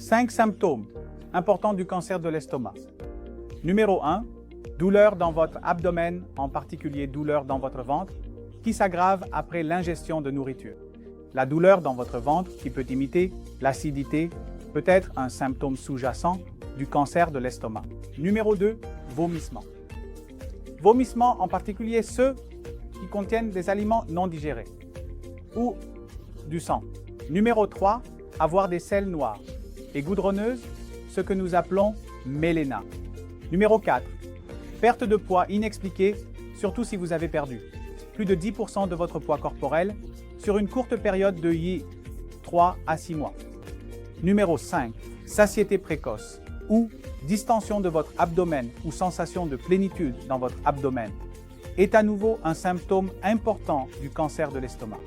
5 symptômes importants du cancer de l'estomac. Numéro 1, douleur dans votre abdomen, en particulier douleur dans votre ventre, qui s'aggrave après l'ingestion de nourriture. La douleur dans votre ventre, qui peut imiter l'acidité, peut être un symptôme sous-jacent du cancer de l'estomac. Numéro 2, vomissements. Vomissements, en particulier ceux qui contiennent des aliments non digérés ou du sang. Numéro 3, avoir des selles noires et goudronneuses, ce que nous appelons méléna. Numéro 4, perte de poids inexpliquée, surtout si vous avez perdu plus de 10% de votre poids corporel sur une courte période de 3 à 6 mois. Numéro 5, satiété précoce ou distension de votre abdomen ou sensation de plénitude dans votre abdomen est à nouveau un symptôme important du cancer de l'estomac.